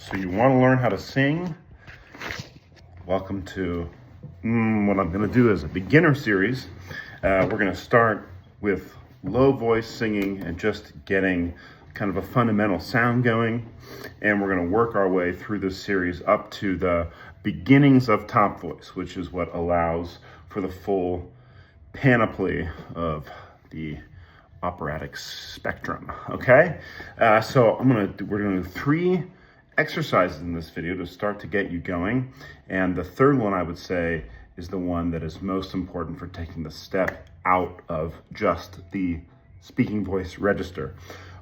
So you want to learn how to sing? Welcome to what I'm going to do is a beginner series. We're going to start with low voice singing and just getting kind of a fundamental sound going. And we're going to work our way through this series up to the beginnings of top voice, which is what allows for the full panoply of the operatic spectrum. Okay, so we're gonna do 3 exercises in this video to start to get you going, and the third one I would say is the one that is most important for taking the step out of just the speaking voice register.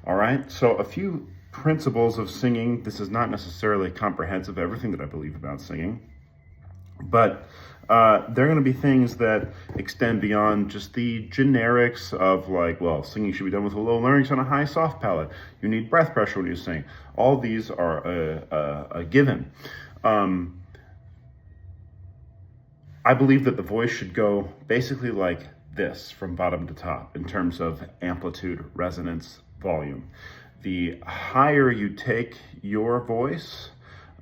All right, so a few principles of singing. This is not necessarily comprehensive, everything that I believe about singing, but there are going to be things that extend beyond just the generics of like, well, singing should be done with a low larynx and a high soft palate. You need breath pressure when you sing. All these are a given. I believe that the voice should go basically like this from bottom to top in terms of amplitude, resonance, volume. The higher you take your voice,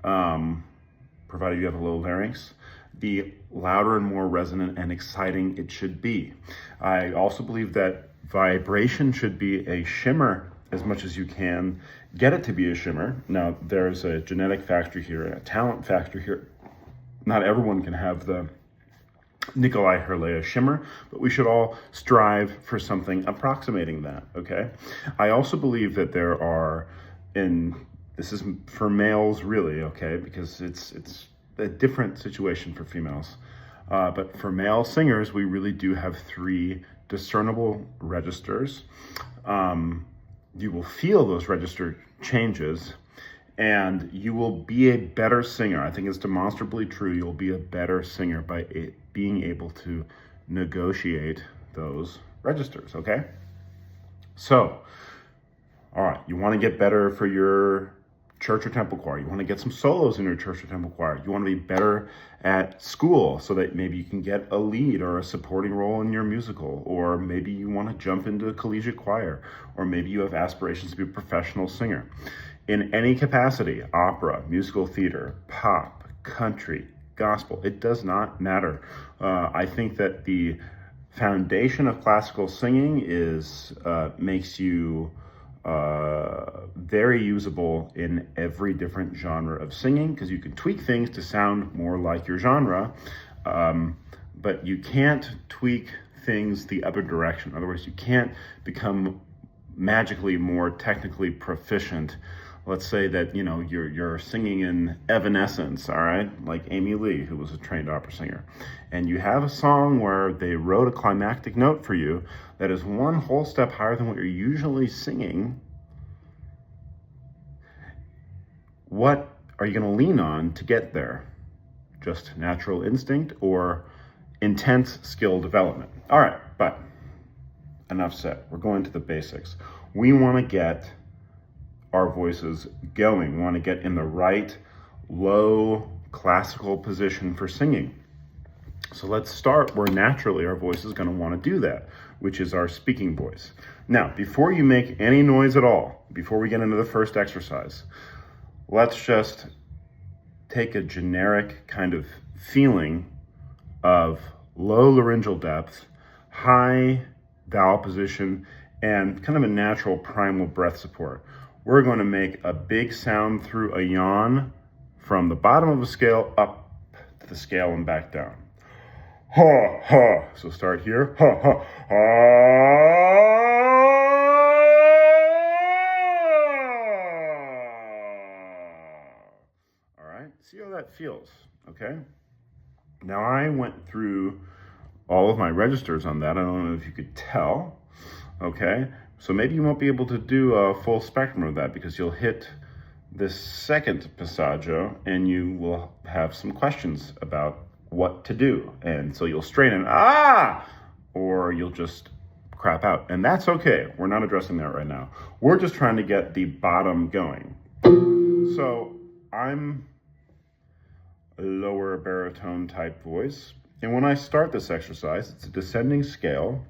provided you have a low larynx, the louder and more resonant and exciting it should be. I also believe that vibration should be a shimmer as much as you can get it to be a shimmer. Now, there's a genetic factor here, a talent factor here. Not everyone can have the Nikolai Herlea shimmer, but we should all strive for something approximating that, okay? I also believe that there are, and this is for males really, okay, because it's a different situation for females. But for male singers, we really do have 3 discernible registers. You will feel those register changes and you will be a better singer. I think it's demonstrably true. You'll be a better singer by being able to negotiate those registers, okay? So, all right, you want to get better for your church or temple choir. You want to get some solos in your church or temple choir. You want to be better at school so that maybe you can get a lead or a supporting role in your musical, or maybe you want to jump into a collegiate choir, or maybe you have aspirations to be a professional singer. In any capacity, opera, musical theater, pop, country, gospel, it does not matter. I think that the foundation of classical singing makes you very usable in every different genre of singing, because you can tweak things to sound more like your genre, but you can't tweak things the other direction. In other words, you can't become magically more technically proficient. Let's say that, you're singing in Evanescence, all right, like Amy Lee, who was a trained opera singer, and you have a song where they wrote a climactic note for you that is one whole step higher than what you're usually singing. What are you going to lean on to get there? Just natural instinct or intense skill development? All right, but enough said. We're going to the basics. We want to get our voices going. We want to get in the right low classical position for singing. So let's start where naturally our voice is going to want to do that, which is our speaking voice. Now, before you make any noise at all, before we get into the first exercise, let's just take a generic kind of feeling of low laryngeal depth, high vowel position, and kind of a natural primal breath support. We're going to make a big sound through a yawn from the bottom of the scale up to the scale and back down. Ha, ha. So start here. Ha, ha, ha. All right, see how that feels, okay? Now I went through all of my registers on that. I don't know if you could tell, okay? So maybe you won't be able to do a full spectrum of that because you'll hit this second passaggio and you will have some questions about what to do. And so you'll strain and or you'll just crap out. And that's okay. We're not addressing that right now. We're just trying to get the bottom going. So I'm a lower baritone type voice. And when I start this exercise, it's a descending scale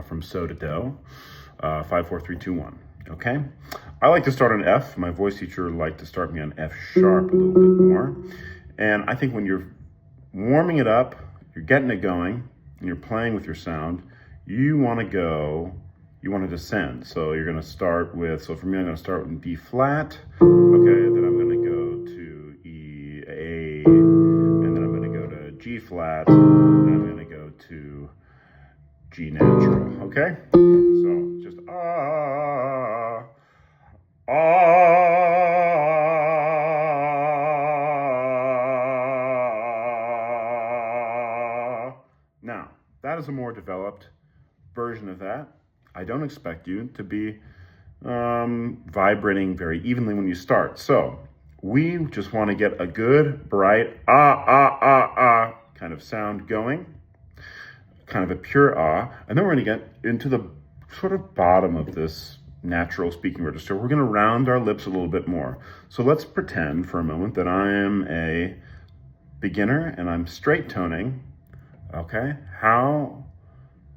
from so to do, 5, 4, 3, 2, 1. Okay. I like to start on F. My voice teacher liked to start me on F sharp a little bit more. And I think when you're warming it up, you're getting it going, and you're playing with your sound, you want to descend. So you're going to start with, so for me, I'm going to start with B flat. Okay, then I'm going to go to E, A, and then I'm going to go to G flat, and I'm going to go to G natural. Okay, so just Now, that is a more developed version of that. I don't expect you to be vibrating very evenly when you start. So we just want to get a good, bright, kind of sound going, kind of a pure and then we're going to get into the sort of bottom of this natural speaking register. We're going to round our lips a little bit more. So let's pretend for a moment that I am a beginner and I'm straight toning. Okay,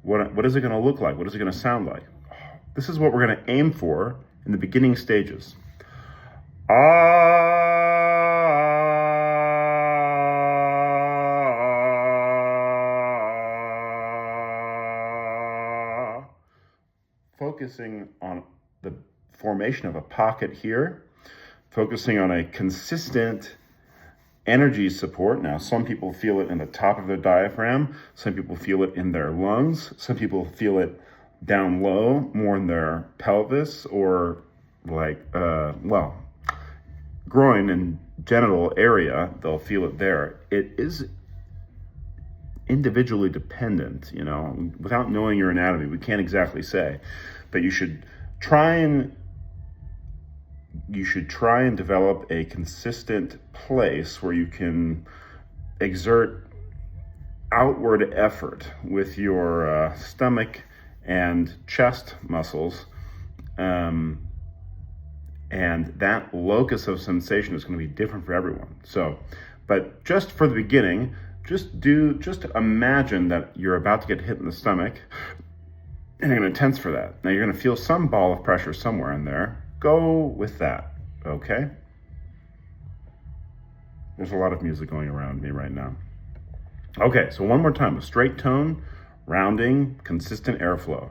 what is it going to look like? What is it going to sound like? This is what we're going to aim for in the beginning stages. Focusing on the formation of a pocket here, focusing on a consistent energy support. Now, some people feel it in the top of their diaphragm. Some people feel it in their lungs. Some people feel it down low, more in their pelvis, or groin and genital area. They'll feel it there. It is individually dependent, without knowing your anatomy, we can't exactly say, but you should try and develop a consistent place where you can exert outward effort with your stomach and chest muscles, and that locus of sensation is going to be different for everyone. So, but just for the beginning, just imagine that you're about to get hit in the stomach, and you're going to tense for that. Now you're going to feel some ball of pressure somewhere in there. Go with that, okay? There's a lot of music going around me right now. Okay, so one more time, a straight tone, rounding, consistent airflow.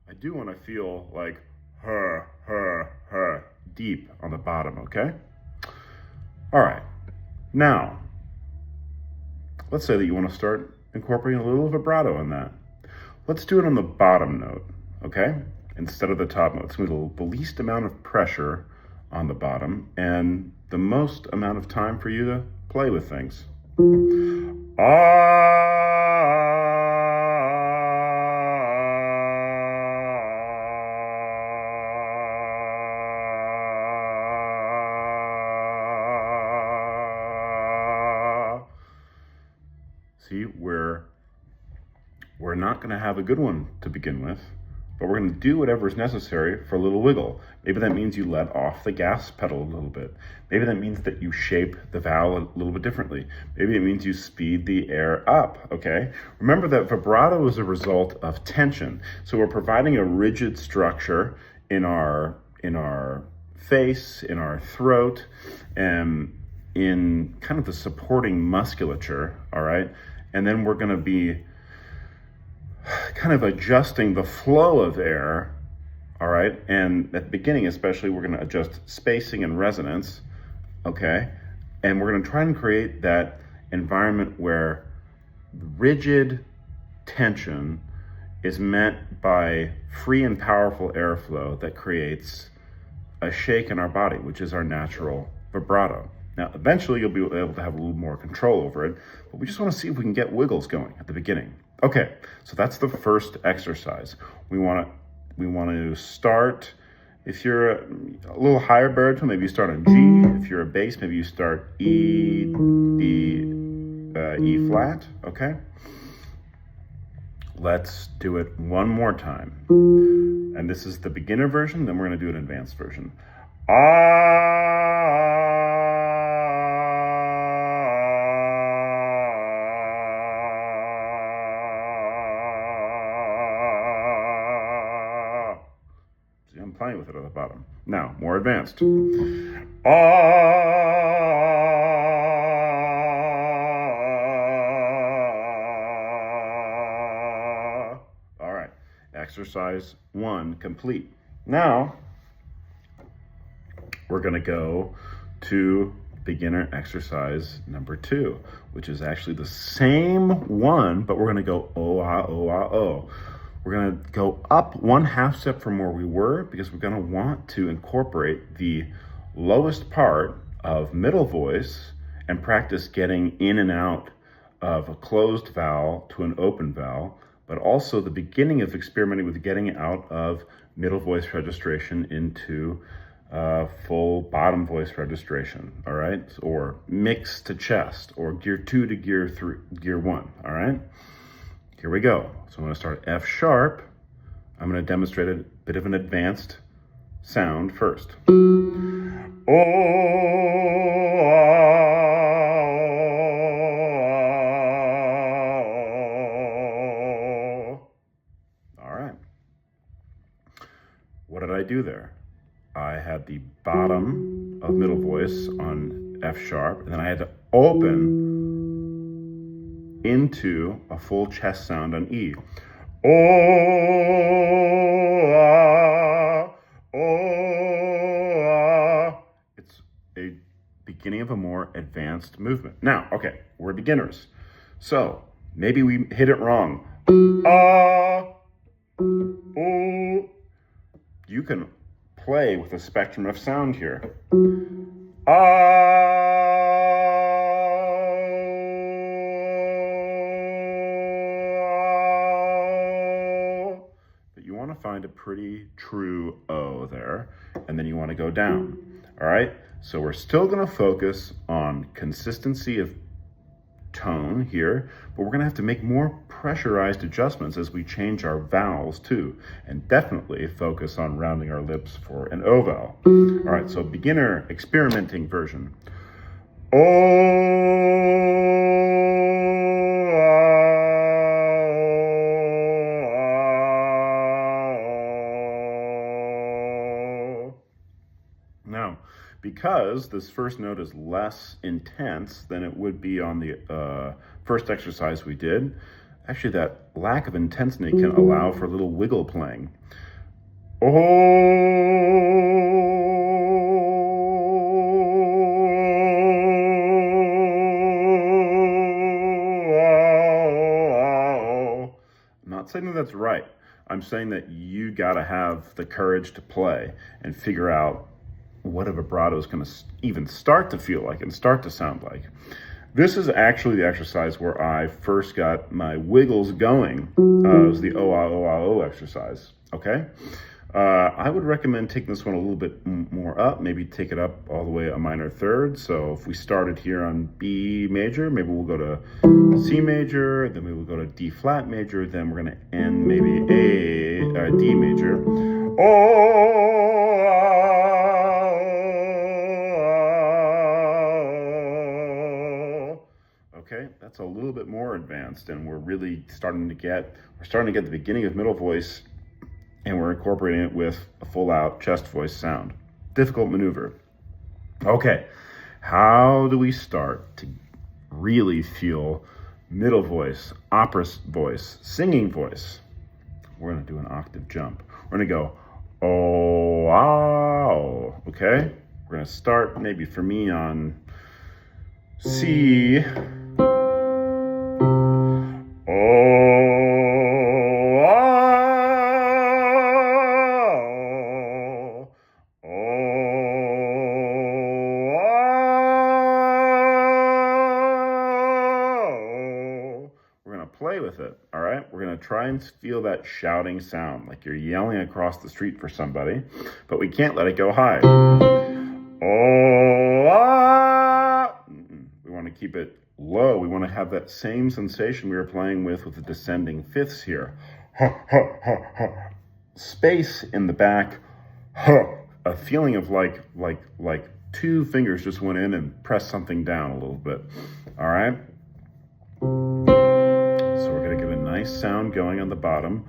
I do want to feel like deep on the bottom, okay? All right, now, let's say that you want to start incorporating a little vibrato in that. Let's do it on the bottom note, okay? Instead of the top note. It's going to be the least amount of pressure on the bottom and the most amount of time for you to play with things. See, we're not going to have a good one to begin with, but we're going to do whatever is necessary for a little wiggle. Maybe that means you let off the gas pedal a little bit. Maybe that means that you shape the vowel a little bit differently. Maybe it means you speed the air up, okay? Remember that vibrato is a result of tension. So we're providing a rigid structure in our face, in our throat, and in kind of the supporting musculature, all right? And then we're going to be kind of adjusting the flow of air, all right? And at the beginning especially, we're going to adjust spacing and resonance, okay? And we're going to try and create that environment where rigid tension is met by free and powerful airflow that creates a shake in our body, which is our natural vibrato. Now, eventually you'll be able to have a little more control over it, but we just want to see if we can get wiggles going at the beginning. Okay, so that's the first exercise. We want to start, if you're a little higher baritone, maybe you start on G. If you're a bass, maybe you start E, D, E flat, okay? Let's do it one more time. And this is the beginner version, then we're going to do an advanced version. with it at the bottom. Now, more advanced. All right, exercise 1 complete. Now, we're going to go to beginner exercise number 2, which is actually the same one, but we're going to go oh, ah, oh, ah, oh. We're going to go up 1/2 step from where we were, because we're going to want to incorporate the lowest part of middle voice and practice getting in and out of a closed vowel to an open vowel, but also the beginning of experimenting with getting out of middle voice registration into full bottom voice registration, all right? Or mix to chest, or gear 2 to gear 3, gear 1, all right? Here we go. So I'm gonna start F sharp. I'm gonna demonstrate a bit of an advanced sound first. Oh, all right. What did I do there? I had the bottom of middle voice on F sharp, and then I had to open into a full chest sound on E. Oh, ah, oh, ah. It's a beginning of a more advanced movement. Now, okay, we're beginners. So maybe we hit it wrong. Ah, oh. You can play with a spectrum of sound here. But you want to find a pretty true O there, and then you want to go down. All right, so we're still going to focus on consistency of tone here, but we're going to have to make more pressurized adjustments as we change our vowels too, and definitely focus on rounding our lips for an O vowel. All right, so beginner experimenting version. Now, because this first note is less intense than it would be on the first exercise we did, actually that lack of intensity can allow for a little wiggle playing. I'm not saying that that's right. I'm saying that you gotta have the courage to play and figure out what a vibrato is going to even start to feel like and start to sound like. This is actually the exercise where I first got my wiggles going. It was the O exercise, okay? I would recommend taking this one a little bit more up, maybe take it up all the way a minor third. So if we started here on B major, maybe we'll go to C major, then we will go to D flat major, then we're going to end maybe D major. Okay, that's a little bit more advanced, and we're really starting to get the beginning of middle voice, and we're incorporating it with a full out chest voice sound. Difficult maneuver. Okay, how do we start to really feel middle voice, opera voice, singing voice? We're gonna do an octave jump. We're gonna go, oh, wow, okay? We're gonna start maybe for me on C. Play with it, all right? We're gonna try and feel that shouting sound, like you're yelling across the street for somebody, but we can't let it go high. Oh, ah. We wanna keep it low. We wanna have that same sensation we were playing with the descending fifths here. Space in the back, a feeling of like two fingers just went in and pressed something down a little bit, all right? So we're gonna get a nice sound going on the bottom.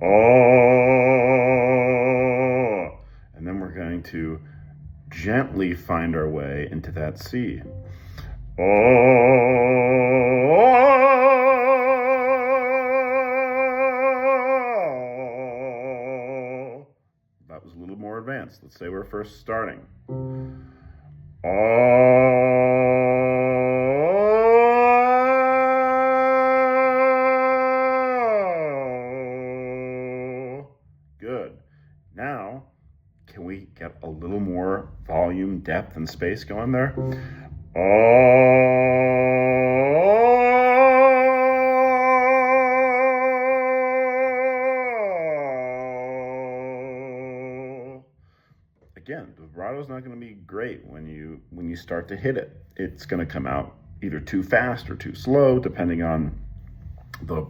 Oh, and to gently find our way into that C. Oh, that was a little more advanced. Let's say we're first starting. Oh, good. Now, can we get a little more volume, depth, and space going there? Oh. Again, the vibrato is not going to be great when you start to hit it. It's going to come out either too fast or too slow, depending on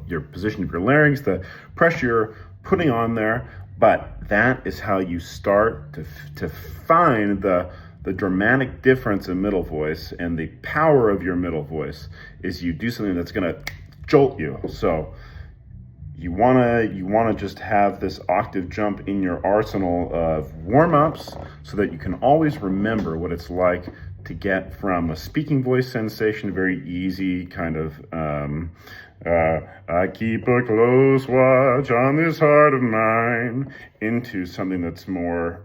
your position of your larynx, the pressure you're putting on there. But that is how you start to find the dramatic difference in middle voice, and the power of your middle voice is you do something that's going to jolt you. So you wanna just have this octave jump in your arsenal of warm-ups so that you can always remember what it's like to get from a speaking voice sensation, very easy kind of I keep a close watch on this heart of mine, into something that's more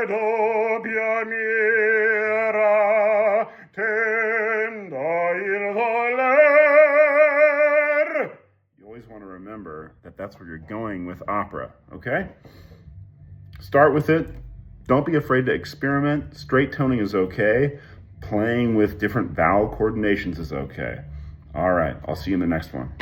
doppia mira tenda il voler. You always want to remember that that's where you're going with opera, okay? Start with it. Don't be afraid to experiment. Straight toning is okay. Playing with different vowel coordinations is okay. All right, I'll see you in the next one.